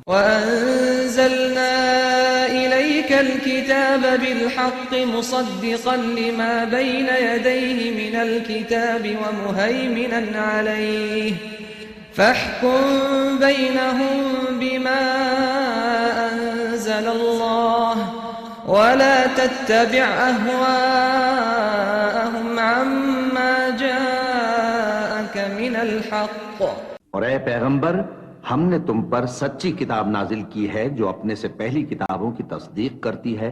وَأَنزَلْنَا إِلَيْكَ الْكِتَابَ بِالْحَقِّ مُصَدِّقًا لِمَا بَيْنَ يَدَيْهِ مِنَ الْكِتَابِ وَمُهَيْمِنًا عَلَيْهِ فَاحْكُم بَيْنَهُم بِمَا أَنزَلَ اللَّهُ وَلَا تَتَّبِعْ أَهْوَاءَهُمْ عَمَّا جَاءَكَ مِنَ الْحَقِّ. اور اے پیغمبر، ہم نے تم پر سچی کتاب نازل کی ہے جو اپنے سے پہلی کتابوں کی تصدیق کرتی ہے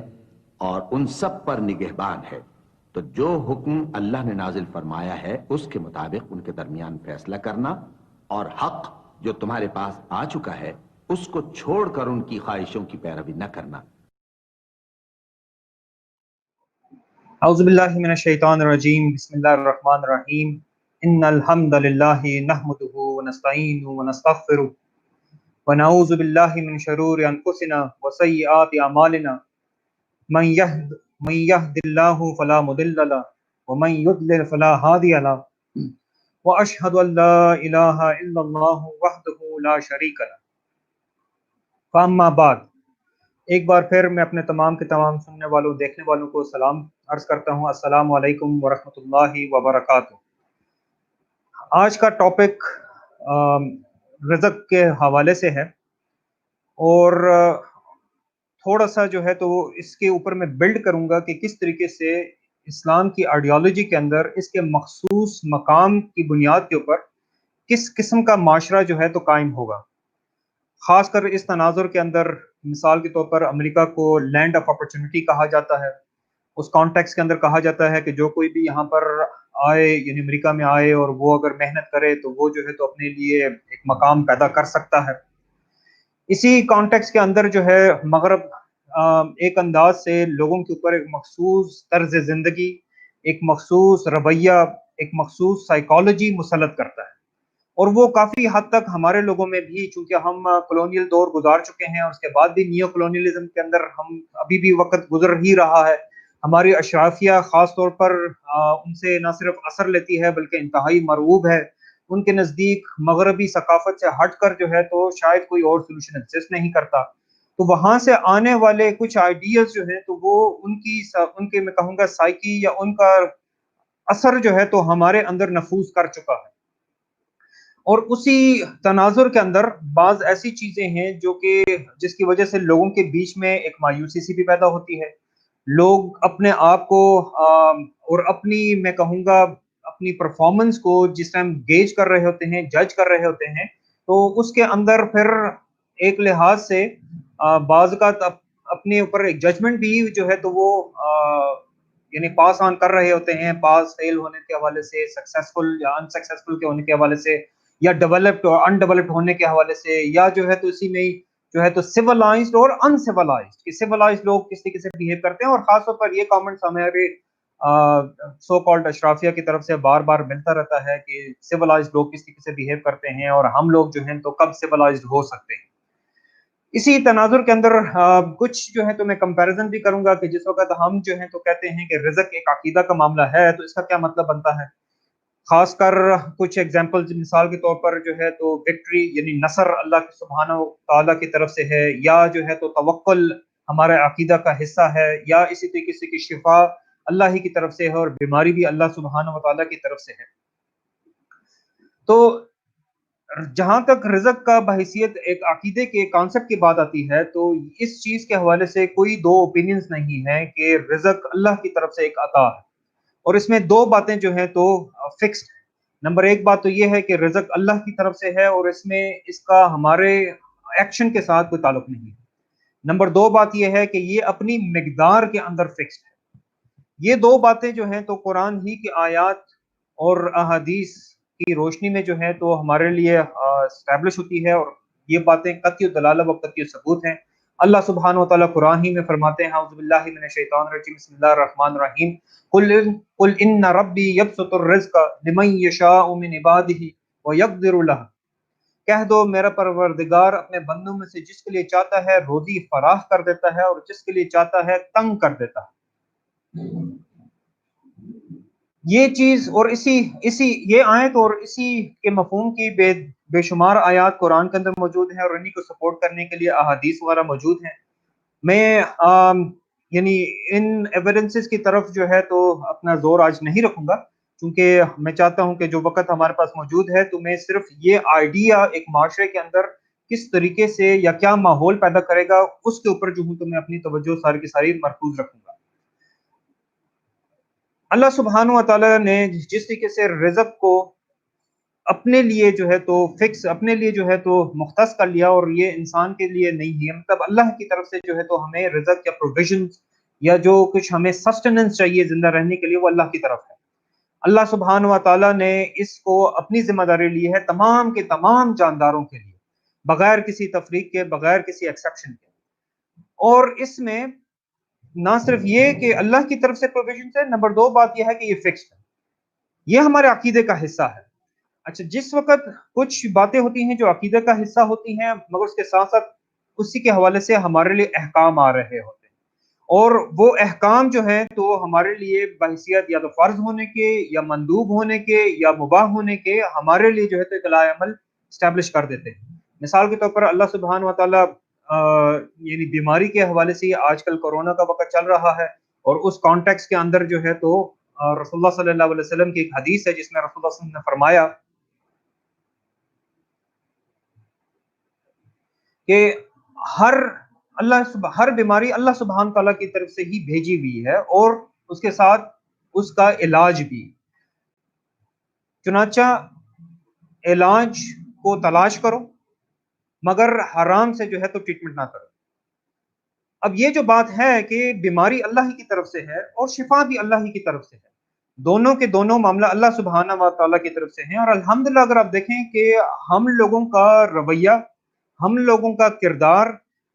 اور ان سب پر نگہبان ہے، تو جو حکم اللہ نے نازل فرمایا ہے اس کے مطابق ان کے درمیان فیصلہ کرنا، اور حق جو تمہارے پاس آ چکا ہے اس کو چھوڑ کر ان کی خواہشوں کی پیروی نہ کرنا۔ اعوذ باللہ من الشیطان الرجیم، بسم اللہ الرحمن الرحیم۔ ان الحمد للہ نحمده ونستعینه ونستغفره ونعوذ باللہ من شرور انفسنا وسیئات اعمالنا، من یهد اللہ فلا مضل له ومن یضلل فلا ہادی له، واشهد ان لا الہ الا اللہ وحدہ لا شریک له۔ فاما بعد، ایک بار پھر میں اپنے تمام کے تمام سننے والوں دیکھنے والوں کو سلام عرض کرتا ہوں۔ السلام علیکم ورحمۃ اللہ وبرکاتہ۔ آج کا ٹاپک رزق کے حوالے سے ہے، اور تھوڑا سا جو ہے تو اس کے اوپر میں بلڈ کروں گا کہ کس طریقے سے اسلام کی آئیڈیالوجی کے اندر اس کے مخصوص مقام کی بنیاد کے اوپر کس قسم کا معاشرہ جو ہے تو قائم ہوگا۔ خاص کر اس تناظر کے اندر مثال کے طور پر امریکہ کو لینڈ آف اپرچونٹی کہا جاتا ہے۔ اس کانٹیکس کے اندر کہا جاتا ہے کہ جو کوئی بھی یہاں پر آئے، یعنی امریکہ میں آئے اور وہ اگر محنت کرے تو وہ جو ہے تو اپنے لیے ایک مقام پیدا کر سکتا ہے۔ اسی کانٹیکس کے اندر جو ہے مغرب ایک انداز سے لوگوں کے اوپر ایک مخصوص طرز زندگی، ایک مخصوص رویہ، ایک مخصوص سائیکالوجی مسلط کرتا ہے، اور وہ کافی حد تک ہمارے لوگوں میں بھی، چونکہ ہم کولونیل دور گزار چکے ہیں اور اس کے بعد بھی نیو کولونیلزم کے اندر ہم ابھی بھی وقت گزر ہی رہا ہے۔ ہماری اشرافیہ خاص طور پر ان سے نہ صرف اثر لیتی ہے بلکہ انتہائی مرعوب ہے۔ ان کے نزدیک مغربی ثقافت سے ہٹ کر جو ہے تو شاید کوئی اور سولوشن ایگزسٹ نہیں کرتا، تو وہاں سے آنے والے کچھ آئیڈیاز جو ہیں تو وہ ان کے میں کہوں گا سائیکی یا ان کا اثر جو ہے تو ہمارے اندر نفوذ کر چکا ہے۔ اور اسی تناظر کے اندر بعض ایسی چیزیں ہیں جو کہ جس کی وجہ سے لوگوں کے بیچ میں ایک مایوسی سی بھی پیدا ہوتی ہے۔ لوگ اپنے آپ کو اور اپنی میں کہوں گا اپنی پرفارمنس کو جس ٹائم گیج کر رہے ہوتے ہیں، جج کر رہے ہوتے ہیں، تو اس کے اندر پھر ایک لحاظ سے بعض کا اپنے اوپر ایک ججمنٹ بھی جو ہے تو وہ یعنی پاس آن کر رہے ہوتے ہیں، پاس فیل ہونے کے حوالے سے، سکسیسفل یا ان سکسیسفل کے ہونے کے حوالے سے، یا ڈیولپڈ اور ان ڈیولپڈ ہونے کے حوالے سے، یا جو ہے تو اسی میں جو ہے تو سیولائزڈ اور ان سیولائزڈ، کہ سیولائزڈ لوگ کس طریقے سے بہیو کرتے ہیں۔ اور خاص طور پر یہ کامنٹس ہمارے سو کالڈ اشرافیہ کی طرف سے بار بار ملتا رہتا ہے کہ سیولائزڈ لوگ کس طریقے سے بہیو کرتے ہیں اور ہم لوگ جو ہیں تو کب سیولائزڈ ہو سکتے ہیں۔ اسی تناظر کے اندر کچھ جو ہے تو میں کمپیریزن بھی کروں گا کہ جس وقت ہم جو ہیں تو کہتے ہیں کہ رزق ایک عقیدہ کا معاملہ ہے تو اس کا کیا مطلب بنتا ہے۔ خاص کر کچھ ایگزامپل مثال کے طور پر جو ہے تو وکٹری یعنی نصر اللہ سبحانہ و تعالیٰ کی طرف سے ہے، یا جو ہے تو توکل ہمارا عقیدہ کا حصہ ہے، یا اسی طریقے سے کہ شفا اللہ ہی کی طرف سے ہے اور بیماری بھی اللہ سبحانہ و تعالیٰ کی طرف سے ہے۔ تو جہاں تک رزق کا بحیثیت ایک عقیدے کے کانسیپٹ کی بات آتی ہے تو اس چیز کے حوالے سے کوئی دو اوپینینز نہیں ہیں کہ رزق اللہ کی طرف سے ایک عطا ہے، اور اس میں دو باتیں جو ہیں تو فکسڈ ہیں۔ نمبر ایک بات تو یہ ہے کہ رزق اللہ کی طرف سے ہے اور اس میں اس کا ہمارے ایکشن کے ساتھ کوئی تعلق نہیں ہے۔ نمبر دو بات یہ ہے کہ یہ اپنی مقدار کے اندر فکسڈ ہے۔ یہ دو باتیں جو ہیں تو قرآن ہی کی آیات اور احادیث کی روشنی میں جو ہے تو ہمارے لیے اسٹیبلش ہوتی ہے، اور یہ باتیں قطعی دلالہ و قطعی ثبوت ہیں۔ اللہ سبحانہ و تعالیٰ قرآن ہی میں فرماتے ہیں اعوذ باللہ من الشیطان الرجیم بسم اللہ الرحمن الرحیم قل ان ربی یبسط الرزق لمن یشاء من عبادہ ویقدر له، کہہ دو میرا پروردگار اپنے بندوں میں سے جس کے لیے چاہتا ہے روزی فراخ کر دیتا ہے اور جس کے لیے چاہتا ہے تنگ کر دیتا ہے۔ یہ چیز اور اسی یہ آیت اور اسی کے مفہوم کی بے شمار آیات قرآن کے اندر موجود ہیں اور انہیں کو سپورٹ کرنے کے لیے احادیث وغیرہ موجود ہیں. میں یعنی ان ایویڈنسز کی طرف جو ہے تو اپنا زور آج نہیں رکھوں گا، کیونکہ میں چاہتا ہوں کہ جو وقت ہمارے پاس موجود ہے تو میں صرف یہ آئیڈیا ایک معاشرے کے اندر کس طریقے سے یا کیا ماحول پیدا کرے گا اس کے اوپر جو ہوں تو میں اپنی توجہ ساری کی ساری مرکوز رکھوں گا. اللہ سبحانہ و تعالیٰ نے جس طریقے سے رزق کو اپنے لیے جو ہے تو فکس، اپنے لیے جو ہے تو مختص کر لیا، اور یہ انسان کے لیے نہیں ہے، مطلب اللہ کی طرف سے جو ہے تو ہمیں رزق یا پروویژن یا جو کچھ ہمیں سسٹیننس چاہیے زندہ رہنے کے لیے وہ اللہ کی طرف ہے. اللہ سبحانہ و تعالیٰ نے اس کو اپنی ذمہ داری لی ہے تمام کے تمام جانداروں کے لیے، بغیر کسی تفریق کے، بغیر کسی ایکسیپشن کے. اور اس میں نہ صرف یہ کہ اللہ کی طرف سے پروویژن ہے، نمبر 2 بات یہ ہے کہ یہ فکسڈ ہے، یہ ہمارے عقیدے کا حصہ ہے. اچھا، جس وقت کچھ باتیں ہوتی ہیں جو عقیدہ کا حصہ ہوتی ہیں مگر اس کے ساتھ ساتھ اسی کے حوالے سے ہمارے لیے احکام آ رہے ہوتے ہیں، اور وہ احکام جو ہیں تو ہمارے لیے بحیثیت یا تو فرض ہونے کے یا مندوب ہونے کے یا مباح ہونے کے ہمارے لیے جو ہے تو ایک لائے عمل اسٹیبلش کر دیتے ہیں. مثال کے طور پر اللہ سبحانہ و تعالیٰ یعنی بیماری کے حوالے سے آج کل کورونا کا وقت چل رہا ہے، اور اس کانٹیکس کے اندر جو ہے تو رسول اللہ صلی اللہ علیہ وسلم کی ایک حدیث ہے جس میں رسول اللہ صلی اللہ علیہ وسلم نے فرمایا کہ ہر بیماری اللہ سبحانہ تعالیٰ کی طرف سے ہی بھیجی ہوئی ہے، اور اس کے ساتھ اس کا علاج بھی. چنانچہ علاج کو تلاش کرو مگر حرام سے جو ہے تو ٹریٹمنٹ نہ کرو. اب یہ جو بات ہے کہ بیماری اللہ ہی کی طرف سے ہے اور شفا بھی اللہ ہی کی طرف سے ہے، دونوں کے دونوں معاملہ اللہ سبحانہ و تعالیٰ کی طرف سے ہیں. اور الحمدللہ اگر آپ دیکھیں کہ ہم لوگوں کا رویہ، ہم لوگوں کا کردار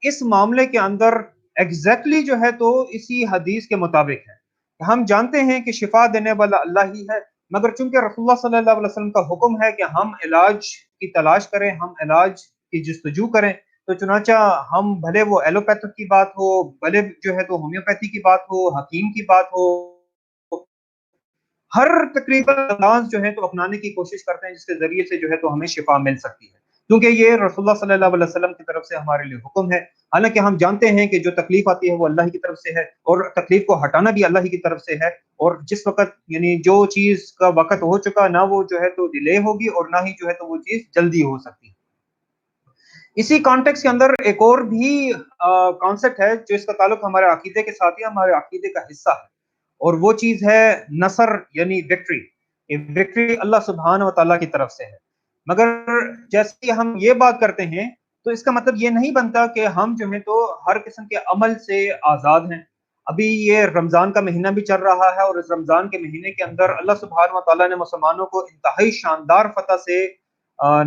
اس معاملے کے اندر ایگزیکٹلی جو ہے تو اسی حدیث کے مطابق ہے. ہم جانتے ہیں کہ شفا دینے والا اللہ ہی ہے، مگر چونکہ رسول اللہ صلی اللہ علیہ وسلم کا حکم ہے کہ ہم علاج کی تلاش کریں، ہم علاج کی جستجو کریں، تو چنانچہ ہم بھلے وہ ایلوپیتھک کی بات ہو، بھلے جو ہے تو ہومیوپیتھی کی بات ہو، حکیم کی بات ہو، ہر تقریباً انداز جو ہے تو اپنانے کی کوشش کرتے ہیں جس کے ذریعے سے جو ہے تو ہمیں شفا مل سکتی ہے، کیونکہ یہ رسول اللہ صلی اللہ علیہ وسلم کی طرف سے ہمارے لیے حکم ہے. حالانکہ ہم جانتے ہیں کہ جو تکلیف آتی ہے وہ اللہ کی طرف سے ہے، اور تکلیف کو ہٹانا بھی اللہ کی طرف سے ہے، اور جس وقت یعنی جو چیز کا وقت ہو چکا نہ وہ جو ہے تو ڈیلے ہوگی اور نہ ہی جو ہے تو وہ چیز جلدی ہو سکتی ہے. اسی کانٹیکس کے اندر ایک اور بھی کانسیپٹ ہے جو اس کا تعلق ہمارے عقیدے کے ساتھ ہے، ہمارے عقیدے کا حصہ ہے، اور وہ چیز ہے نصر یعنی وکٹری. وکٹری اللہ سبحانہ و تعالیٰ کی طرف سے ہے. مگر جیسے ہم یہ بات کرتے ہیں تو اس کا مطلب یہ نہیں بنتا کہ ہم جو ہے تو ہر قسم کے عمل سے آزاد ہیں. ابھی یہ رمضان کا مہینہ بھی چل رہا ہے، اور اس رمضان کے مہینے کے اندر اللہ سبحانہ و تعالیٰ نے مسلمانوں کو انتہائی شاندار فتح سے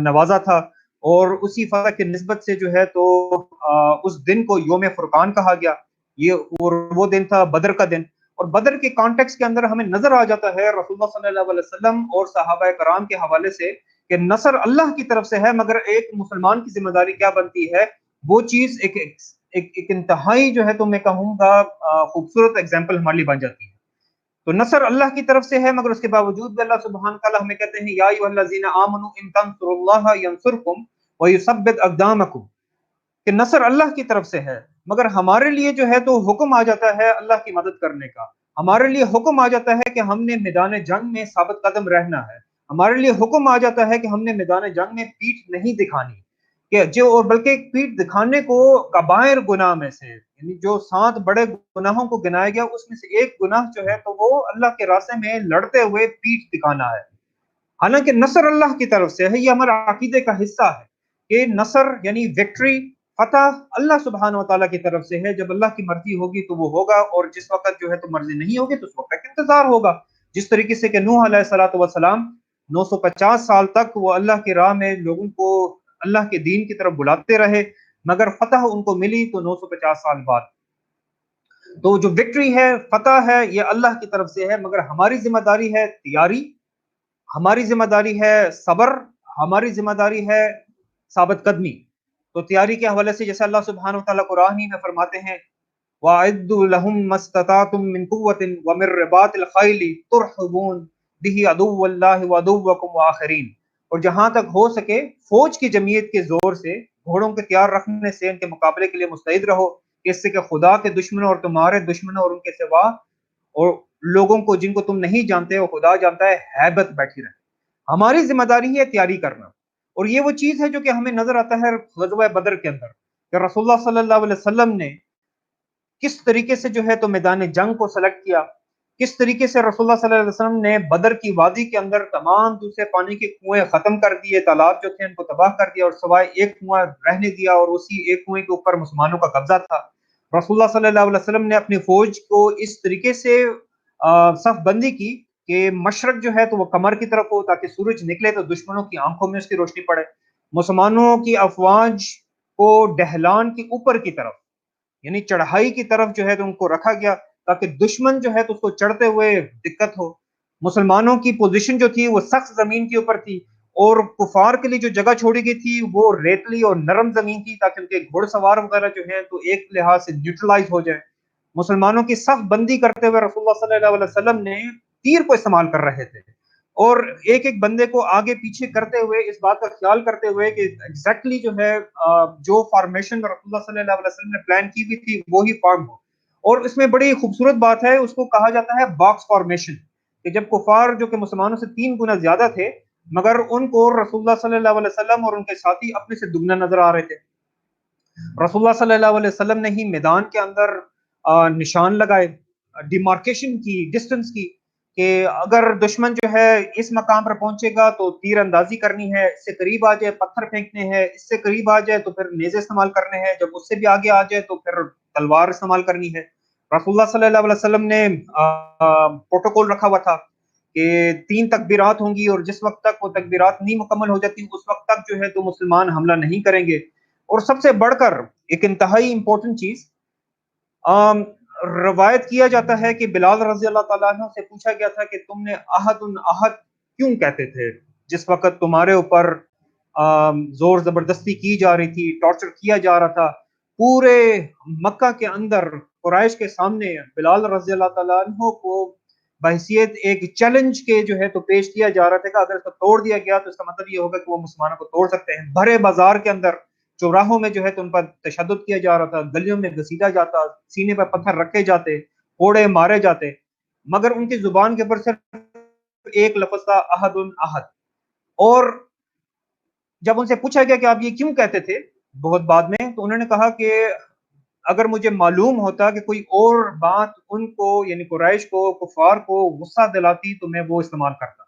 نوازا تھا، اور اسی فتح کی نسبت سے جو ہے تو اس دن کو یوم فرقان کہا گیا. وہ دن تھا بدر کا دن، اور بدر کے کانٹیکس کے اندر ہمیں نظر آ جاتا ہے رسول اللہ صلی اللہ علیہ وسلم اور صحابہ کرام کے حوالے سے کہ نصر اللہ کی طرف سے ہے، مگر ایک مسلمان کی ذمہ داری کیا بنتی ہے، وہ چیز ایک انتہائی جو ہے تو میں کہوں گا خوبصورت ایگزامپل ہمارے لیے بن جاتی ہے. تو نصر اللہ کی طرف سے ہے، مگر اس کے باوجود بھی اللہ سبحانہ تعالیٰ ہمیں کہتے ہیں یا ایھا الذین آمنوا ان تنصروا اللہ ینصرکم ویثبت اقدامکم، کہ نصر اللہ کی طرف سے ہے، مگر ہمارے لیے جو ہے تو حکم آ جاتا ہے اللہ کی مدد کرنے کا. ہمارے لیے حکم آ جاتا ہے کہ ہم نے میدان جنگ میں ثابت قدم رہنا ہے. ہمارے لیے حکم آ جاتا ہے کہ ہم نے میدان جنگ میں پیٹھ نہیں دکھانی، کہ جو اور بلکہ پیٹھ دکھانے کو کبائر گناہ میں سے، یعنی جو 7 بڑے گناہوں کو گنایا گیا اس میں سے ایک گناہ جو ہے تو وہ اللہ کے راستے میں لڑتے ہوئے پیٹھ دکھانا ہے. حالانکہ نصر اللہ کی طرف سے ہے، یہ ہمارا عقیدے کا حصہ ہے کہ نصر یعنی وکٹری، فتح اللہ سبحانہ و تعالیٰ کی طرف سے ہے. جب اللہ کی مرضی ہوگی تو وہ ہوگا، اور جس وقت جو ہے تو مرضی نہیں ہوگی تو اس وقت تک انتظار ہوگا. جس طریقے سے کہ نوح علیہ الصلوۃ والسلام 950 سال تک وہ اللہ کی راہ میں لوگوں کو اللہ کے دین کی طرف بلاتے رہے، مگر فتح ان کو ملی تو 950 سال بعد. تو جو وکٹری ہے، فتح ہے، یہ اللہ کی طرف سے ہے، مگر ہماری ذمہ داری ہے تیاری، ہماری ذمہ داری ہے صبر، ہماری ذمہ داری ہے ثابت قدمی. تو تیاری کے حوالے سے جیسے اللہ سبحانہ وتعالیٰ قرآن ہی میں فرماتے ہیں وَأَعِدُّوا لَهُم مَّا اسْتَطَعْتُم مِّن قُوَّةٍ وَمِن رِّبَاطِ الْخَيْلِ تُرْهِبُونَ بِهِ عَدُوَّ اللَّهِ وَعَدُوَّكُمْ وَآخَرِينَ. اور جہاں تک ہو سکے فوج کی جمعیت کے زور سے گھوڑوں کے تیار رکھنے سے ان کے مقابلے کے لیے مستعد رہو، اس سے کہ خدا کے دشمنوں اور تمہارے دشمنوں اور ان کے سوا اور لوگوں کو جن کو تم نہیں جانتے وہ خدا جانتا ہے ہیبت بیٹھی رہے۔ ہماری ذمہ داری ہے تیاری کرنا، اور یہ وہ چیز ہے جو کہ ہمیں نظر آتا ہے غزوہ بدر کے اندر کہ رسول اللہ صلی اللہ علیہ وسلم نے کس طریقے سے جو ہے تو میدان جنگ کو سلیکٹ کیا، کس طریقے سے رسول اللہ صلی اللہ علیہ وسلم نے بدر کی وادی کے اندر تمام دوسرے پانی کے کنویں ختم کر دیے، تالاب جو تھے ان کو تباہ کر دیا اور سوائے ایک کنواں رہنے دیا، اور اسی ایک کنویں کے اوپر مسلمانوں کا قبضہ تھا۔ رسول اللہ صلی اللہ علیہ وسلم نے اپنی فوج کو اس طریقے سے صف بندی کی کہ مشرق جو ہے تو وہ کمر کی طرف ہو تاکہ سورج نکلے تو دشمنوں کی آنکھوں میں اس کی روشنی پڑے، مسلمانوں کی افواج کو ڈہلان کے اوپر کی طرف یعنی چڑھائی کی طرف جو ہے تو ان کو رکھا گیا تاکہ دشمن جو ہے تو اس کو چڑھتے ہوئے دقت ہو۔ مسلمانوں کی پوزیشن جو تھی وہ سخت زمین کے اوپر تھی، اور کفار کے لیے جو جگہ چھوڑی گئی تھی وہ ریتلی اور نرم زمین تھی تاکہ ان کے گھوڑ سوار وغیرہ جو ہیں تو ایک لحاظ سے نیوٹرلائز ہو جائے۔ مسلمانوں کی صف بندی کرتے ہوئے رسول اللہ صلی اللہ علیہ وسلم نے تیر کو استعمال کر رہے تھے، اور ایک ایک بندے کو آگے پیچھے کرتے ہوئے اس بات کا خیال کرتے ہوئے کہ ایگزیکٹلی جو ہے جو فارمیشن رسول اللہ صلی اللہ علیہ وسلم نے پلان کی ہوئی تھی وہی فارم ہو۔ اور اس میں بڑی خوبصورت بات ہے، اس کو کہا جاتا ہے باکس فارمیشن، کہ جب کفار جو کہ مسلمانوں سے 3 گنا زیادہ تھے مگر ان کو رسول اللہ صلی اللہ علیہ وسلم اور ان کے ساتھی اپنے سے دگنا نظر آ رہے تھے، رسول اللہ صلی اللہ علیہ وسلم نے ہی میدان کے اندر نشان لگائے، ڈیمارکیشن کی، ڈسٹنس کی، کہ اگر دشمن جو ہے اس مقام پر پہنچے گا تو تیر اندازی کرنی ہے، اس سے قریب آ جائے پتھر پھینکنے ہیں، اس سے قریب آ جائے تو پھر نیزے استعمال کرنے ہیں، جب اس سے بھی آگے آ جائے تو پھر تلوار استعمال کرنی ہے۔ رسول اللہ صلی اللہ علیہ وسلم نے پروٹوکول رکھا ہوا تھا کہ 3 تکبیرات ہوں گی، اور جس وقت تک وہ تکبیرات نہیں مکمل ہو جاتی اس وقت تک جو ہے تو مسلمان حملہ نہیں کریں گے۔ اور سب سے بڑھ کر ایک انتہائی امپورٹنٹ چیز، روایت کیا جاتا ہے کہ بلال رضی اللہ تعالیٰ عنہ سے پوچھا گیا تھا کہ تم نے احد احد کیوں کہتے تھے جس وقت تمہارے اوپر زور زبردستی کی جا رہی تھی، ٹارچر کیا جا رہا تھا، پورے مکہ کے اندر قریش کے سامنے بلال رضی اللہ تعالیٰ عنہ کو بحیثیت ایک چیلنج کے جو ہے تو پیش کیا جا رہا تھا کہ اگر اس کو توڑ دیا گیا تو اس کا مطلب یہ ہوگا کہ وہ مسلمانوں کو توڑ سکتے ہیں۔ بھرے بازار کے اندر چوراہوں میں جو ہے تو ان پر تشدد کیا جا رہا تھا، گلیوں میں گھسیٹا جاتا، سینے پر پتھر رکھے جاتے، کوڑے مارے جاتے، مگر ان کی زبان کے اوپر صرف ایک لفظ تھا، احد احد۔ اور جب ان سے پوچھا گیا کہ آپ یہ کیوں کہتے تھے بہت بعد میں، تو انہوں نے کہا کہ اگر مجھے معلوم ہوتا کہ کوئی اور بات ان کو یعنی قریش کو، کفار کو غصہ دلاتی تو میں وہ استعمال کرتا۔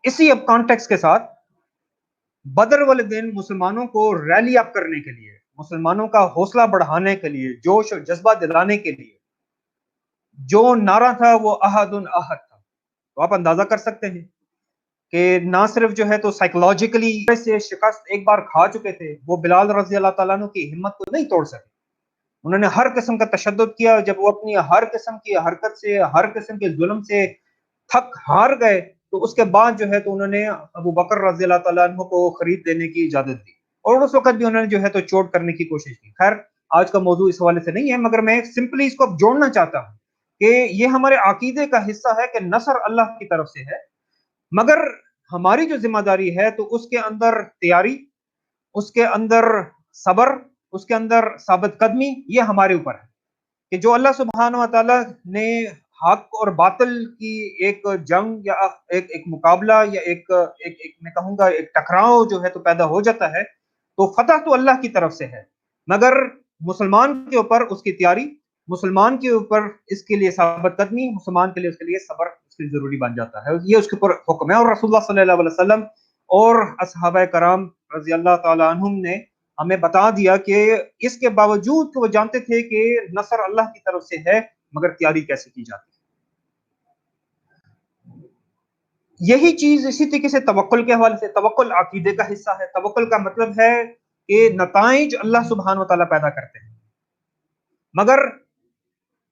اسی اب کانٹیکس کے ساتھ بدر والے دن مسلمانوں کو ریلی اپ کرنے کے لیے، مسلمانوں کا حوصلہ بڑھانے کے لیے، جوش اور جذبہ دلانے کے لیے جو نعرہ تھا وہ احد احد تھا۔ تو آپ اندازہ کر سکتے ہیں کہ نہ صرف جو ہے تو سائیکولوجیکلی سے شکست ایک بار کھا چکے تھے، وہ بلال رضی اللہ تعالیٰ عنہ کی ہمت کو نہیں توڑ سکے۔ انہوں نے ہر قسم کا تشدد کیا، جب وہ اپنی ہر قسم کی حرکت سے، ہر قسم کے ظلم سے تھک ہار گئے تو اس کے بعد جو ہے تو انہوں نے ابو بکر رضی اللہ تعالیٰ عنہ کو خرید دینے کی اجازت دی، اور اس وقت بھی انہوں نے جو ہے تو چوٹ کرنے کی کوشش کی۔ خیر آج کا موضوع اس حوالے سے نہیں ہے، مگر میں سمپلی اس کو اب جوڑنا چاہتا ہوں کہ یہ ہمارے عقیدے کا حصہ ہے کہ نصر اللہ کی طرف سے ہے، مگر ہماری جو ذمہ داری ہے تو اس کے اندر تیاری، اس کے اندر صبر، اس کے اندر ثابت قدمی، یہ ہمارے اوپر ہے کہ جو اللہ سبحانہ و تعالیٰ نے حق اور باطل کی ایک جنگ یا ایک مقابلہ یا ایک میں کہوں گا ایک ٹکراؤ جو ہے تو پیدا ہو جاتا ہے، تو فتح تو اللہ کی طرف سے ہے، مگر مسلمان کے اوپر اس کی تیاری، مسلمان کے اوپر اس کے لیے ثابت قدمی، مسلمان کے لیے اس کے لیے صبر اس کے لیے ضروری بن جاتا ہے، یہ اس کے اوپر حکم ہے۔ اور رسول اللہ صلی اللہ علیہ وسلم اور اصحابہ کرام رضی اللہ تعالی عنہم نے ہمیں بتا دیا کہ اس کے باوجود کہ وہ جانتے تھے کہ نصر اللہ کی طرف سے ہے، مگر تیاری کیسے کی جاتی ہے۔ یہی چیز اسی طریقے سے توکل کے حوالے سے، توکل عقیدے کا حصہ ہے۔ توکل کا مطلب ہے کہ نتائج اللہ سبحانہ و تعالیٰ پیدا کرتے ہیں، مگر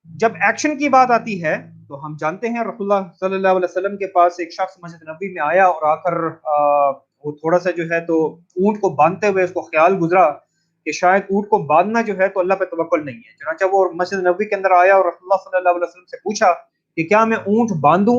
جب ایکشن کی بات آتی ہے تو ہم جانتے ہیں رسول اللہ صلی اللہ علیہ وسلم کے پاس ایک شخص مسجد نبوی میں آیا اور آ کر وہ تھوڑا سا جو ہے تو اونٹ کو باندھتے ہوئے اس کو خیال گزرا کہ شاید اونٹ کو باندھنا جو ہے تو اللہ پہ توکل نہیں ہے، چنانچہ وہ مسجد نبوی کے اندر آیا اور رسول اللہ صلی اللہ علیہ وسلم سے پوچھا کہ کیا میں اونٹ باندھوں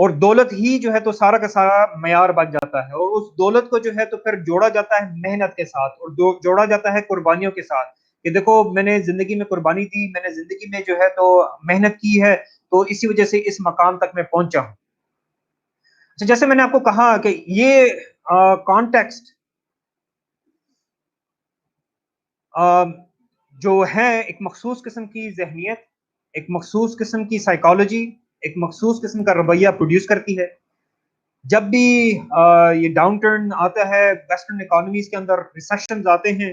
اور دولت ہی جو ہے تو سارا کا سارا معیار بن جاتا ہے، اور اس دولت کو جو ہے تو پھر جوڑا جاتا ہے محنت کے ساتھ، اور جوڑا جاتا ہے قربانیوں کے ساتھ کہ دیکھو میں نے زندگی میں قربانی دی، میں نے زندگی میں جو ہے تو محنت کی ہے، تو اسی وجہ سے اس مقام تک میں پہنچا ہوں۔ جیسے میں نے آپ کو کہا کہ یہ کانٹیکسٹ جو ہے ایک مخصوص قسم کی ذہنیت، ایک مخصوص قسم کی سائیکالوجی، ایک مخصوص قسم کا رویہ پروڈیوس کرتی ہے۔ جب بھی یہ ڈاؤن ٹرن آتا ہے ویسٹرن اکانومیز کے اندر، ریسیشنز آتے ہیں،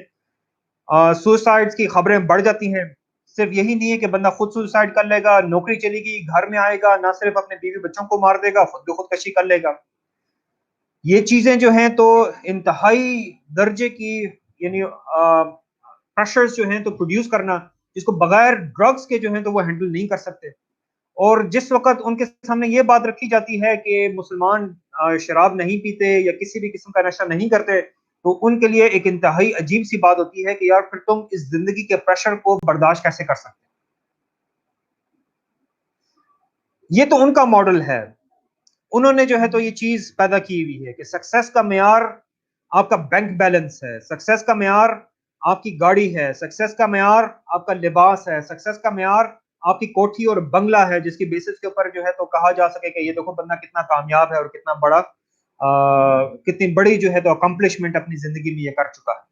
سوسائڈز کی خبریں بڑھ جاتی ہیں، صرف یہی نہیں ہے کہ بندہ خود سوسائڈ کر لے گا، نوکری چلے گی، گھر میں آئے گا، نہ صرف اپنے بیوی بچوں کو مار دے گا، خودکشی کر لے گا۔ یہ چیزیں جو ہیں تو انتہائی درجے کی یعنی پریشرز جو ہیں تو پروڈیوس کرنا، جس کو بغیر ڈرگز کے جو ہیں تو وہ ہینڈل نہیں کر سکتے۔ اور جس وقت ان کے سامنے یہ بات رکھی جاتی ہے کہ مسلمان شراب نہیں پیتے یا کسی بھی قسم کا نشہ نہیں کرتے، تو ان کے لیے ایک انتہائی عجیب سی بات ہوتی ہے کہ یار پھر تم اس زندگی کے پریشر کو برداشت کیسے کر سکتے؟ یہ تو ان کا ماڈل ہے، انہوں نے جو ہے تو یہ چیز پیدا کی ہوئی ہے کہ سکسیس کا معیار آپ کا بینک بیلنس ہے، سکسیس کا معیار آپ کی گاڑی ہے، سکسیس کا معیار آپ کا لباس ہے، سکسیس کا معیار آپ کی کوٹھی اور بنگلہ ہے، جس کی بیسس کے اوپر جو ہے تو کہا جا سکے کہ یہ دیکھو بندہ کتنا کامیاب ہے اور کتنا بڑا کتنی بڑی جو ہے تو اکمپلشمنٹ اپنی زندگی میں یہ کر چکا ہے۔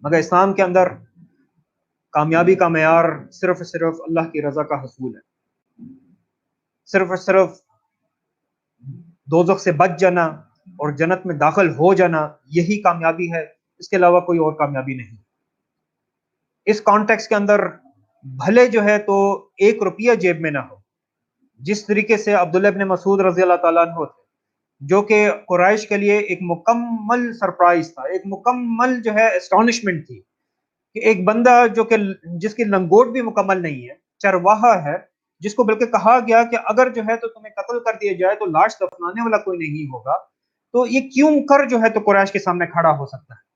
مگر اسلام کے اندر کامیابی کا معیار صرف اور صرف اللہ کی رضا کا حصول ہے، صرف اور صرف دوزخ سے بچ جانا اور جنت میں داخل ہو جانا، یہی کامیابی ہے، اس کے علاوہ کوئی اور کامیابی نہیں۔ اس کانٹیکس کے اندر بھلے جو ہے تو 1 روپیہ جیب میں نہ ہو، جس طریقے سے عبداللہ ابن مسعود رضی اللہ تعالیٰ عنہ تھے، جو کہ قریش کے لیے ایک مکمل سرپرائز تھا، ایک مکمل جو ہے اسٹانشمنٹ تھی کہ ایک بندہ جو کہ جس کی لنگوٹ بھی مکمل نہیں ہے، چرواہا ہے، جس کو بلکہ کہا گیا کہ اگر جو ہے تو تمہیں قتل کر دیا جائے تو لاش دفنانے والا کوئی نہیں ہوگا، تو یہ کیوں کر جو ہے تو قریش کے سامنے کھڑا ہو سکتا ہے؟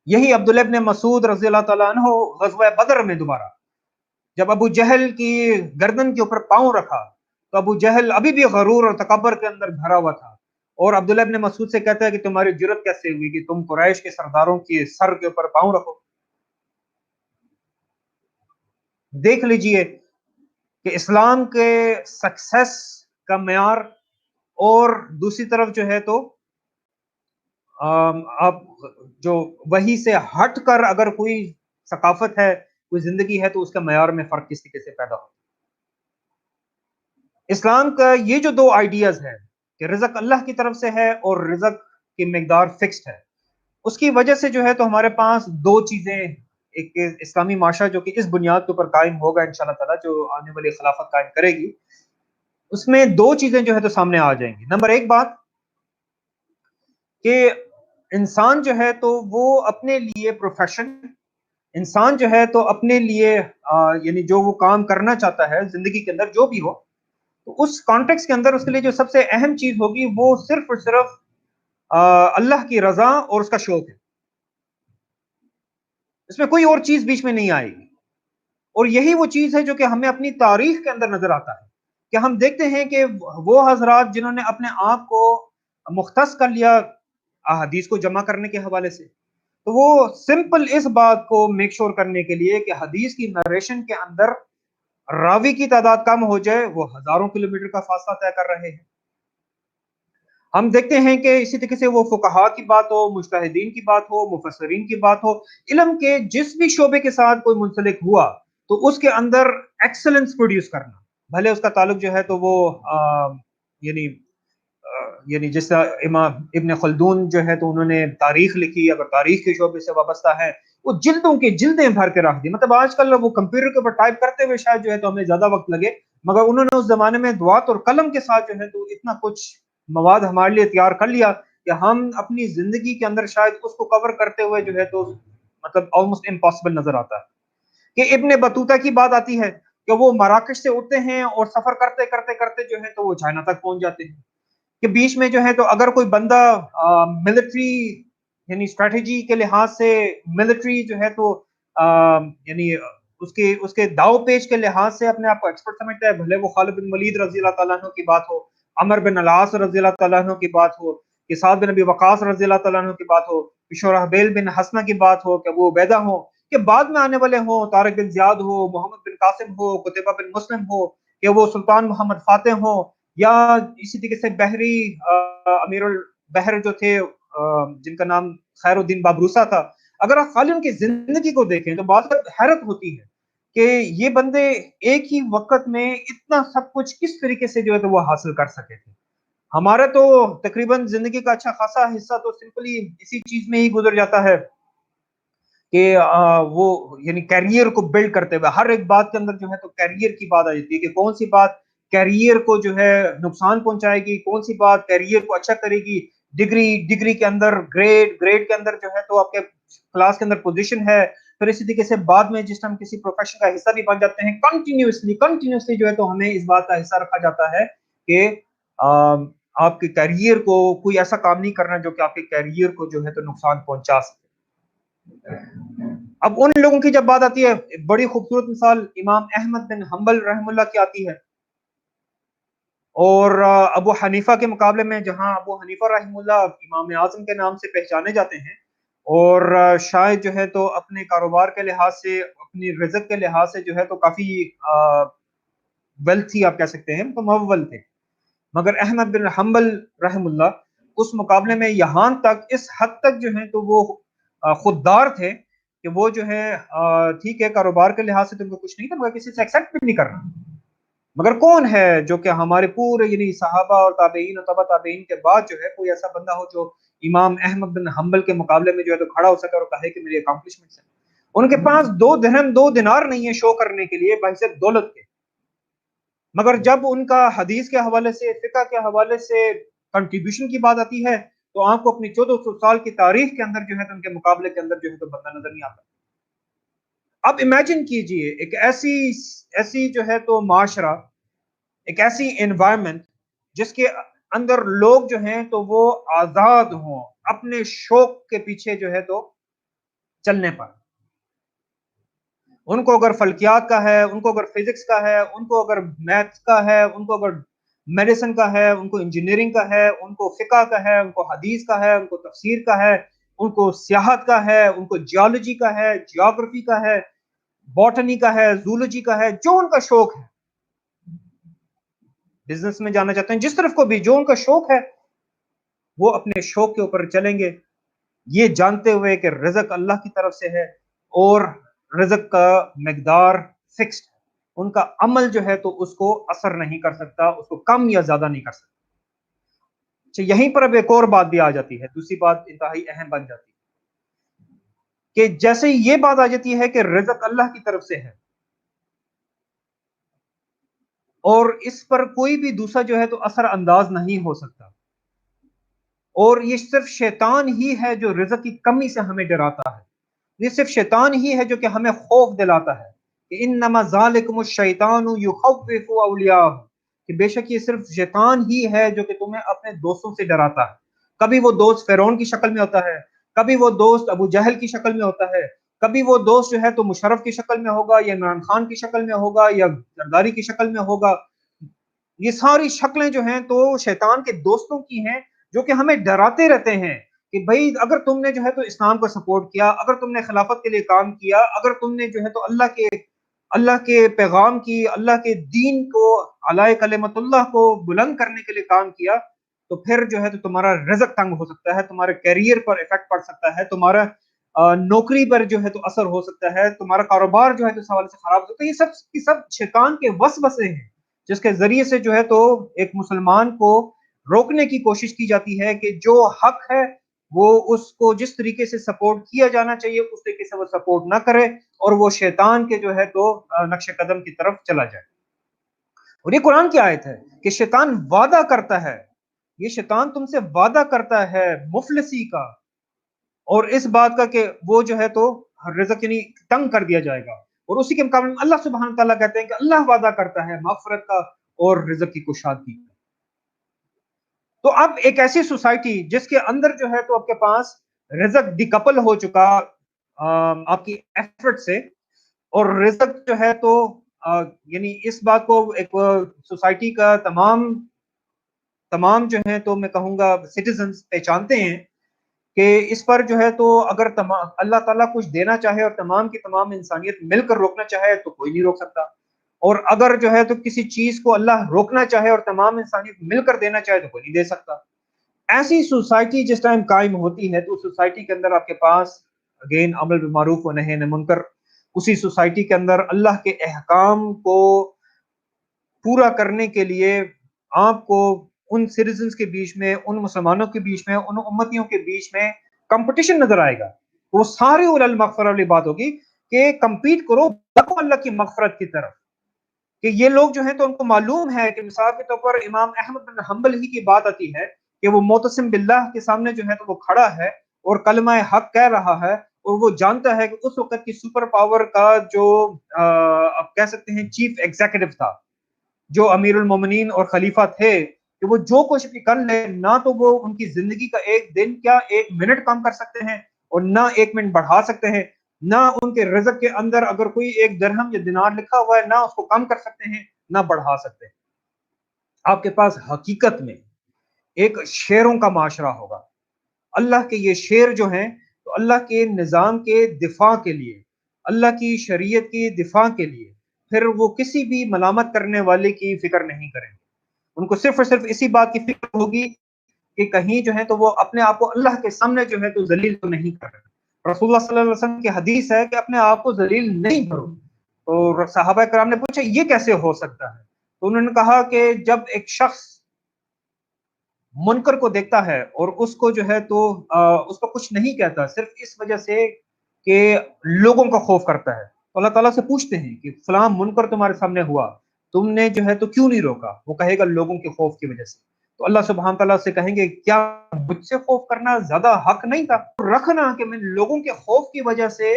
یہی عبداللہ ابن مسعود رضی اللہ تعالیٰ عنہ غزوہ بدر میں دوبارہ جب ابو جہل کی گردن کے اوپر پاؤں رکھا، تو ابو جہل ابھی بھی غرور اور تکبر کے اندر بھرا ہوا تھا، اور عبداللہ ابن مسعود سے کہتا ہے کہ تمہاری جرت کیسے ہوئی کہ تم قریش کے سرداروں کے سر کے اوپر پاؤں رکھو؟ دیکھ لیجئے کہ اسلام کے سکسیس کا معیار، اور دوسری طرف جو ہے تو آپ جو وہی سے ہٹ کر اگر کوئی ثقافت ہے، کوئی زندگی ہے، تو اس کا معیار میں فرق کس طریقے سے پیدا ہو۔ اسلام کا یہ جو 2 آئیڈیاز ہے کہ رزق اللہ کی طرف سے ہے اور رزق کی مقدار فکسڈ ہے، اس کی وجہ سے جو ہے تو ہمارے پاس 2 چیزیں، ایک اسلامی معاشرہ جو کہ اس بنیاد کے اوپر قائم ہوگا انشاءاللہ تعالی، جو آنے والی خلافت قائم کرے گی، اس میں 2 چیزیں جو ہے تو سامنے آ جائیں گی۔ نمبر 1 بات کہ انسان جو ہے تو وہ اپنے لیے پروفیشن، انسان جو ہے تو اپنے لیے یعنی جو وہ کام کرنا چاہتا ہے زندگی کے اندر جو بھی ہو، تو اس کانٹیکس کے اندر اس کے لیے جو سب سے اہم چیز ہوگی وہ صرف اور صرف اللہ کی رضا اور اس کا شوق ہے، اس میں کوئی اور چیز بیچ میں نہیں آئے گی۔ اور یہی وہ چیز ہے جو کہ ہمیں اپنی تاریخ کے اندر نظر آتا ہے کہ ہم دیکھتے ہیں کہ وہ حضرات جنہوں نے اپنے آپ کو مختص کر لیا احادیث کو جمع کرنے کے حوالے سے، تو وہ سمپل اس بات کو میک شور کرنے کے لیے کہ حدیث کی نریشن کے اندر راوی کی تعداد کم ہو جائے، وہ ہزاروں کلومیٹر کا فاصلہ طے کر رہے ہیں۔ ہم دیکھتے ہیں کہ اسی طریقے سے وہ فقہاء کی بات ہو، مجتہدین کی بات ہو، مفسرین کی بات ہو، علم کے جس بھی شعبے کے ساتھ کوئی منسلک ہوا تو اس کے اندر ایکسلنس پروڈیوس کرنا، بھلے اس کا تعلق جو ہے تو وہ یعنی جس طرح امام ابن خلدون جو ہے تو انہوں نے تاریخ لکھی، اگر تاریخ کے شعبے سے وابستہ ہے، وہ جلدوں کے جلدیں بھر کے رکھ دی۔ مطلب آج کل وہ کمپیوٹر کے اوپر ٹائپ کرتے ہوئے شاید جو ہے تو ہمیں زیادہ وقت لگے، مگر انہوں نے اس زمانے میں دوات اور قلم کے ساتھ جو ہے تو اتنا کچھ مواد ہمارے لیے تیار کر لیا کہ ہم اپنی زندگی کے اندر شاید اس کو کور کرتے ہوئے جو ہے تو مطلب آلموسٹ امپاسبل نظر آتا ہے۔ کہ ابن بطوطہ کی بات آتی ہے کہ وہ مراکش سے اٹھتے ہیں اور سفر کرتے کرتے کرتے جو ہے تو وہ چائنا تک پہنچ جاتے ہیں، کہ بیچ میں جو ہے تو اگر کوئی بندہ ملٹری یعنی اسٹریٹجی کے لحاظ سے ملٹری جو ہے تو یعنی اس کے داؤ پیچ کے لحاظ سے اپنے آپ کو ایکسپرٹ سمجھتا ہے، بھلے وہ خالد بن ولید رضی اللہ تعالیٰ عنہ کی بات ہو، عمر بن العاص رضی اللہ تعالیٰ عنہ کی بات ہو، کہ سعد بن ابی وقاص رضی اللہ تعالیٰ عنہ کی بات ہو، کہ شرحبیل بن حسنہ کی بات ہو، کہ وہ عبیدہ ہو، کہ بعد میں آنے والے ہوں، طارق بن زیاد ہو، محمد بن قاسم ہو، قتیبہ بن مسلم ہو، کہ وہ سلطان محمد فاتح ہو، یا اسی طریقے سے بحری امیر البحر جو تھے جن کا نام خیر الدین بابروسا تھا، اگر آپ خالی ان کی زندگی کو دیکھیں تو بات حیرت ہوتی ہے کہ یہ بندے ایک ہی وقت میں اتنا سب کچھ کس طریقے سے جو ہے تو وہ حاصل کر سکے تھے۔ ہمارا تو تقریباً زندگی کا اچھا خاصا حصہ تو سمپلی اسی چیز میں ہی گزر جاتا ہے کہ وہ یعنی کیریئر کو بلڈ کرتے ہوئے ہر ایک بات کے اندر جو ہے تو کیریئر کی بات آ جاتی ہے کہ کون سی بات کیریئر کو جو ہے نقصان پہنچائے گی، کون سی بات کیریئر کو اچھا کرے گی، ڈگری کے اندر گریڈ کے اندر جو ہے تو آپ کے کلاس کے اندر پوزیشن ہے، پھر اسی طریقے سے بعد میں جس ٹائم کسی پروفیشن کا حصہ بھی بن جاتے ہیں، کنٹینیوسلی جو ہے تو ہمیں اس بات کا حصہ رکھا جاتا ہے کہ آپ کے کیریئر کو کوئی ایسا کام نہیں کرنا جو کہ آپ کے کیریئر کو جو ہے تو نقصان پہنچا سکے۔ اب ان لوگوں کی جب بات آتی ہے، بڑی خوبصورت مثال امام احمد بن حنبل رحم اللہ کی آتی ہے، اور ابو حنیفہ کے مقابلے میں جہاں ابو حنیفہ رحم اللہ امام اعظم کے نام سے پہچانے جاتے ہیں، اور شاید جو ہے تو اپنے کاروبار کے لحاظ سے، اپنی رزق کے لحاظ سے جو ہے تو کافی ویلتھی آپ کہہ سکتے ہیں، تو مول تھے، مگر احمد بن حنبل رحم اللہ اس مقابلے میں یہاں تک اس حد تک جو ہے تو وہ خوددار تھے کہ وہ جو ہے ٹھیک ہے کاروبار کے لحاظ سے تم کو کچھ نہیں تھا، مگر کسی سے ایکسپٹ بھی نہیں کرنا۔ مگر کون ہے جو کہ ہمارے پورے یعنی صحابہ اور تابعین اور تبع تابعین کے بعد جو ہے کوئی ایسا بندہ ہو جو امام احمد بن حنبل کے مقابلے میں جو ہے تو کھڑا ہو سکے اور کہے کہ میری اکمپلشمنٹس ہیں۔ ان کے پاس 2 درہم 2 دینار نہیں ہے شو کرنے کے لیے بحیثیت دولت کے، مگر جب ان کا حدیث کے حوالے سے، فقہ کے حوالے سے کنٹریبیوشن کی بات آتی ہے تو آپ کو اپنی 1400 سال کی تاریخ کے اندر جو ہے تو ان کے مقابلے کے اندر جو ہے تو بندہ نظر نہیں آتا۔ اب امیجن کیجئے ایک ایسی جو ہے تو معاشرہ، ایک ایسی انوائرمنٹ جس کے اندر لوگ جو ہیں تو وہ آزاد ہوں اپنے شوق کے پیچھے جو ہے تو چلنے پر۔ ان کو اگر فلکیات کا ہے، ان کو اگر فزکس کا ہے، ان کو اگر میتھس کا ہے، ان کو اگر میڈیسن کا ہے، ان کو انجینئرنگ کا ہے، ان کو فقہ کا ہے، ان کو حدیث کا ہے، ان کو تفسیر کا ہے، ان کو سیاحت کا ہے، ان کو جیولوجی کا ہے، جیوگرافی کا ہے، باٹنی کا ہے، زولوجی کا ہے، جو ان کا شوق ہے، بزنس میں جانا چاہتے ہیں، جس طرف کو بھی جو ان کا شوق ہے وہ اپنے شوق کے اوپر چلیں گے، یہ جانتے ہوئے کہ رزق اللہ کی طرف سے ہے اور رزق کا مقدار فکسڈ ہے، ان کا عمل جو ہے تو اس کو اثر نہیں کر سکتا، اس کو کم یا زیادہ نہیں کر سکتا۔ اچھا، یہیں پر اب ایک اور بات بھی آ جاتی ہے، دوسری بات انتہائی اہم بن جاتی ہے کہ جیسے یہ بات آ جاتی ہے کہ رزق اللہ کی طرف سے ہے اور اس پر کوئی بھی دوسرا جو ہے تو اثر انداز نہیں ہو سکتا، اور یہ صرف شیطان ہی ہے جو رزق کی کمی سے ہمیں ڈراتا ہے، یہ صرف شیطان ہی ہے جو کہ ہمیں خوف دلاتا ہے کہ انما ذالکم الشیطان یخوف اولیاءہ، کہ بے شک یہ صرف شیطان ہی ہے جو کہ تمہیں اپنے دوستوں سے ڈراتا ہے۔ کبھی وہ دوست فرعون کی شکل میں ہوتا ہے، کبھی وہ دوست ابو جہل کی شکل میں ہوتا ہے، کبھی وہ دوست جو ہے تو مشرف کی شکل میں ہوگا یا عمران خان کی شکل میں ہوگا یا زرداری کی شکل میں ہوگا۔ یہ ساری شکلیں جو ہیں تو شیطان کے دوستوں کی ہیں جو کہ ہمیں ڈراتے رہتے ہیں کہ بھائی اگر تم نے جو ہے تو اسلام کو سپورٹ کیا، اگر تم نے خلافت کے لیے کام کیا، اگر تم نے جو ہے تو اللہ کے پیغام کی، اللہ کے دین کو، علی کلمت اللہ کو بلند کرنے کے لیے کام کیا، تو پھر جو ہے تو تمہارا رزق تنگ ہو سکتا ہے، تمہارے کیریئر پر افیکٹ پڑ سکتا ہے، تمہارا نوکری پر جو ہے تو اثر ہو سکتا ہے، تمہارا کاروبار جو ہے تو اس حوالے سے خراب ہو سکتا ہے۔ یہ سب کی سب شیطان کے وسوسے ہیں جس کے ذریعے سے جو ہے تو ایک مسلمان کو روکنے کی کوشش کی جاتی ہے کہ جو حق ہے وہ اس کو جس طریقے سے سپورٹ کیا جانا چاہیے اس طریقے سے وہ سپورٹ نہ کرے اور وہ شیطان کے جو ہے تو نقش قدم کی طرف چلا جائے۔ اور یہ قرآن کی آیت ہے کہ شیطان وعدہ کرتا ہے، یہ شیطان تم سے وعدہ کرتا ہے مفلسی کا اور اس بات کا کہ وہ جو ہے تو رزق یعنی تنگ کر دیا جائے گا، اور اسی کے مقابلے میں اللہ سبحانہ تعالیٰ کہتے ہیں کہ اللہ وعدہ کرتا ہے مغفرت کا اور رزق کی کشادگی کا۔ تو اب ایک ایسی سوسائٹی جس کے اندر جو ہے تو آپ کے پاس رزق ڈیکپل ہو چکا آپ کی ایفرٹ سے، اور رزق جو ہے تو یعنی اس بات کو ایک سوسائٹی کا تمام جو ہے تو میں کہوں گا سٹیزنز پہچانتے ہیں کہ اس پر جو ہے تو اگر اللہ تعالیٰ کچھ دینا چاہے اور تمام کی تمام انسانیت مل کر روکنا چاہے تو کوئی نہیں روک سکتا، اور اگر جو ہے تو کسی چیز کو اللہ روکنا چاہے اور تمام انسانیت مل کر دینا چاہے تو کوئی نہیں دے سکتا۔ ایسی سوسائٹی جس ٹائم قائم ہوتی ہے تو سوسائٹی کے اندر آپ کے پاس اگین عمل بالمعروف و نہی عن المنکر، اسی سوسائٹی کے اندر اللہ کے احکام کو پورا کرنے کے لیے آپ کو ان سٹیزنز کے بیچ میں، ان مسلمانوں کے بیچ میں، ان امتیوں کے بیچ میں کمپٹیشن نظر آئے گا۔ وہ ساری المغفرہ والی بات ہوگی کہ کمپیٹ کرو اللہ کی مغفرت کی طرف، کہ یہ لوگ جو ہیں تو ان کو معلوم ہے کہ مثال کے طور پر امام احمد بن حنبل ہی کی بات آتی ہے کہ وہ معتصم باللہ کے سامنے جو ہے تو وہ کھڑا ہے اور کلمہ حق کہہ رہا ہے، اور وہ جانتا ہے کہ اس وقت کی سپر پاور کا جو آپ کہہ سکتے ہیں چیف ایگزیکٹو تھا، جو امیر المومنین اور خلیفہ تھے، کہ وہ جو کچھ بھی کر لے نہ تو وہ ان کی زندگی کا ایک دن کیا ایک منٹ کم کر سکتے ہیں اور نہ ایک منٹ بڑھا سکتے ہیں، نہ ان کے رزق کے اندر اگر کوئی ایک درہم یا دینار لکھا ہوا ہے نہ اس کو کم کر سکتے ہیں نہ بڑھا سکتے ہیں۔ آپ کے پاس حقیقت میں ایک شیروں کا معاشرہ ہوگا۔ اللہ کے یہ شیر جو ہیں تو اللہ کے نظام کے دفاع کے لیے، اللہ کی شریعت کی دفاع کے لیے پھر وہ کسی بھی ملامت کرنے والے کی فکر نہیں کریں گے۔ ان کو صرف اور صرف اسی بات کی فکر ہوگی کہ کہیں جو ہے تو وہ اپنے آپ کو اللہ کے سامنے جو ہے تو ذلیل تو نہیں کر رہے۔ رسول اللہ صلی اللہ علیہ وسلم کی حدیث ہے کہ اپنے آپ کو ذلیل نہیں کرو، تو صحابہ کرام نے پوچھا یہ کیسے ہو سکتا ہے؟ تو انہوں نے کہا کہ جب ایک شخص منکر کو دیکھتا ہے اور اس کو جو ہے تو اس کو کچھ نہیں کہتا صرف اس وجہ سے کہ لوگوں کا خوف کرتا ہے، تو اللہ تعالیٰ سے پوچھتے ہیں کہ فلاں منکر تمہارے سامنے ہوا، تم نے جو ہے تو کیوں نہیں روکا؟ وہ کہے گا لوگوں کے خوف کی وجہ سے۔ تو اللہ سبحانہ تعالیٰ سے کہیں گے کیا مجھ سے خوف کرنا زیادہ حق نہیں تھا؟ رکھنا کہ میں لوگوں کے خوف کی وجہ سے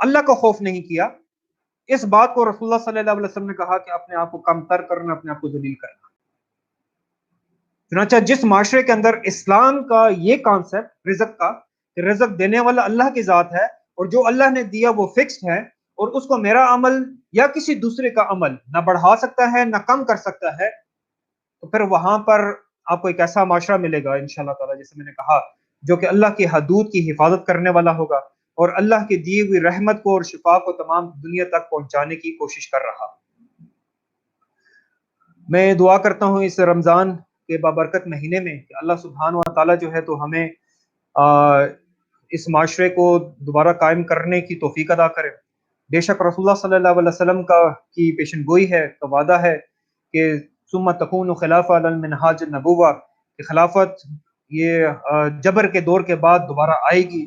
اللہ کا خوف نہیں کیا۔ اس بات کو رسول اللہ صلی اللہ علیہ وسلم نے کہا کہ اپنے آپ کو کم تر کرنا، اپنے آپ کو ذلیل کرنا۔ چنانچہ جس معاشرے کے اندر اسلام کا یہ کانسیپٹ رزق کا، کہ رزق دینے والا اللہ کی ذات ہے اور جو اللہ نے دیا وہ فکسڈ ہے، اور اس کو میرا عمل یا کسی دوسرے کا عمل نہ بڑھا سکتا ہے نہ کم کر سکتا ہے، تو پھر وہاں پر آپ کو ایک ایسا معاشرہ ملے گا انشاءاللہ تعالی جیسے میں نے کہا، جو کہ اللہ کی حدود کی حفاظت کرنے والا ہوگا اور اللہ کی دی ہوئی رحمت کو اور شفا کو تمام دنیا تک پہنچانے کی کوشش کر رہا۔ میں دعا کرتا ہوں اس رمضان کے بابرکت مہینے میں کہ اللہ سبحانہ و تعالیٰ جو ہے تو ہمیں اس معاشرے کو دوبارہ قائم کرنے کی توفیق عطا کرے۔ بے شک رسول اللہ صلی اللہ علیہ وسلم کی پیشن گوئی ہے، کا وعدہ ہے کہ ثم تکون خلافہ علی المنہاج النبوہ، کہ خلافت یہ جبر کے دور کے بعد دوبارہ آئے گی،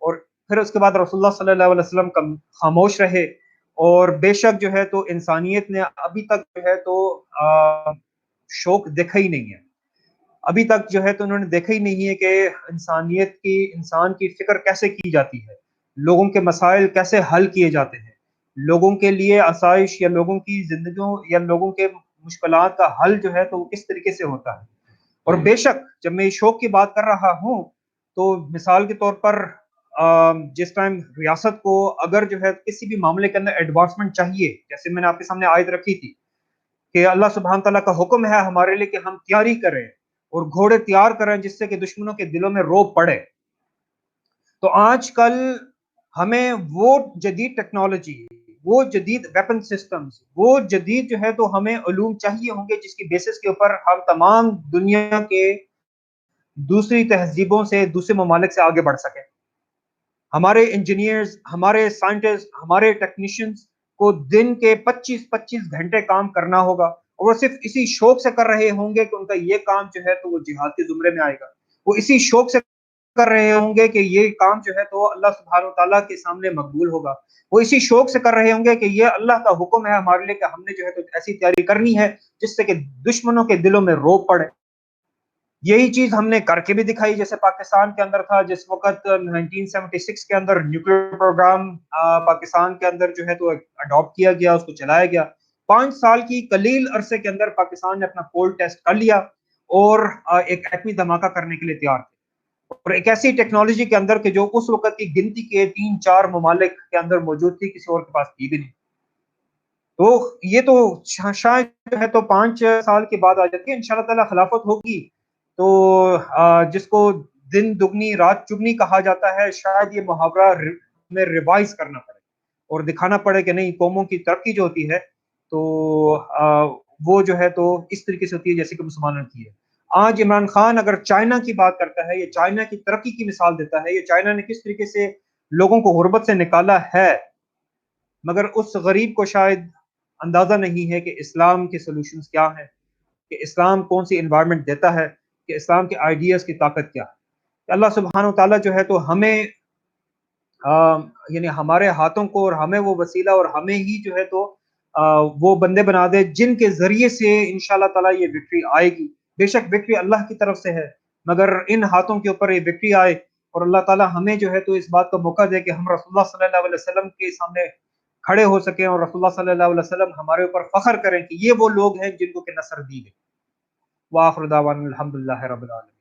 اور پھر اس کے بعد رسول اللہ صلی اللہ علیہ وسلم خاموش رہے، اور بے شک جو ہے تو انسانیت نے ابھی تک جو ہے تو شوق دیکھا ہی نہیں ہے، ابھی تک جو ہے تو انہوں نے دیکھا ہی نہیں ہے کہ انسان کی فکر کیسے کی جاتی ہے، لوگوں کے مسائل کیسے حل کیے جاتے ہیں، لوگوں کے لیے آسائش یا لوگوں کی زندگیوں یا لوگوں کے مشکلات کا حل جو ہے تو وہ کس طریقے سے ہوتا ہے۔ اور بے شک جب میں شوق کی بات کر رہا ہوں تو مثال کے طور پر جس ٹائم ریاست کو اگر جو ہے کسی بھی معاملے کے اندر ایڈوانسمنٹ چاہیے، جیسے میں نے آپ کے سامنے آیت رکھی تھی کہ اللہ سبحانہ تعالیٰ کا حکم ہے ہمارے لیے کہ ہم تیاری کریں اور گھوڑے تیار کریں جس سے کہ دشمنوں کے دلوں میں روب پڑے، تو آج کل ہمیں وہ جدید ٹیکنالوجی، وہ جدید ویپن سسٹمز، وہ جدید جو ہے تو ہمیں علوم چاہیے ہوں گے جس کی بیسس کے اوپر ہم تمام دنیا کے دوسری تہذیبوں سے، دوسرے ممالک سے آگے بڑھ سکیں۔ ہمارے انجینئرز، ہمارے سائنٹسٹ، ہمارے ٹیکنیشینز کو دن کے 25 گھنٹے کام کرنا ہوگا، اور وہ صرف اسی شوق سے کر رہے ہوں گے کہ ان کا یہ کام جو ہے تو وہ جہاد کے زمرے میں آئے گا، وہ اسی شوق سے کر رہے ہوں گے کہ یہ کام جو ہے تو اللہ سبحانہ وتعالیٰ کے سامنے مقبول ہوگا، وہ اسی شوق سے کر رہے ہوں گے کہ یہ اللہ کا حکم ہے ہمارے لیے کہ ہم نے جو ہے تو ایسی تیاری کرنی ہے جس سے کہ دشمنوں کے دلوں میں روب پڑے۔ یہی چیز ہم نے کر کے بھی دکھائی، جیسے پاکستان کے اندر تھا جس وقت 1976 کے اندر نیوکلیئر پروگرام پاکستان کے اندر جو ہے تو اڈاپٹ کیا گیا، اس کو چلایا گیا، 5 سال کی قلیل عرصے کے اندر پاکستان نے اپنا پول ٹیسٹ کر لیا اور ایک ایٹمی دھماکہ کرنے کے لیے تیار تھے، اور ایک ایسی ٹیکنالوجی کے اندر کہ جو اس وقت کی گنتی کے 3-4 ممالک کے اندر موجود تھی، کسی اور کے پاس تھی بھی نہیں. تو یہ تو شاید جو ہے تو 5 سال کے بعد آ جاتی ہے انشاءاللہ تعالی خلافت ہوگی. تو جس کو دن دگنی رات چگنی کہا جاتا ہے، شاید یہ محاورہ میں ریوائز کرنا پڑے اور دکھانا پڑے کہ نہیں، قوموں کی ترقی جو ہوتی ہے تو وہ جو ہے تو اس طریقے سے ہوتی ہے جیسے کہ مسلمانوں کی ہے. آج عمران خان اگر چائنا کی بات کرتا ہے یا چائنا کی ترقی کی مثال دیتا ہے یا چائنا نے کس طریقے سے لوگوں کو غربت سے نکالا ہے، مگر اس غریب کو شاید اندازہ نہیں ہے کہ اسلام کے سولوشنز کیا ہیں، کہ اسلام کون سی انوائرمنٹ دیتا ہے، کہ اسلام کے آئیڈیاز کی طاقت کیا ہے. اللہ سبحانہ و تعالیٰ جو ہے تو ہمیں یعنی ہمارے ہاتھوں کو اور ہمیں وہ وسیلہ اور ہمیں ہی جو ہے تو وہ بندے بنا دے جن کے ذریعے سے انشاءاللہ تعالیٰ یہ وکٹری آئے گی. بے شک وکٹری اللہ کی طرف سے ہے، مگر ان ہاتھوں کے اوپر یہ وکٹری آئے اور اللہ تعالیٰ ہمیں جو ہے تو اس بات کا موقع دے کہ ہم رسول اللہ صلی اللہ علیہ وسلم کے سامنے کھڑے ہو سکیں اور رسول اللہ صلی اللہ علیہ وسلم ہمارے اوپر فخر کریں کہ یہ وہ لوگ ہیں جن کو کہ نصر دی گئی. وآخر دعوانا الحمدللہ رب العالمین.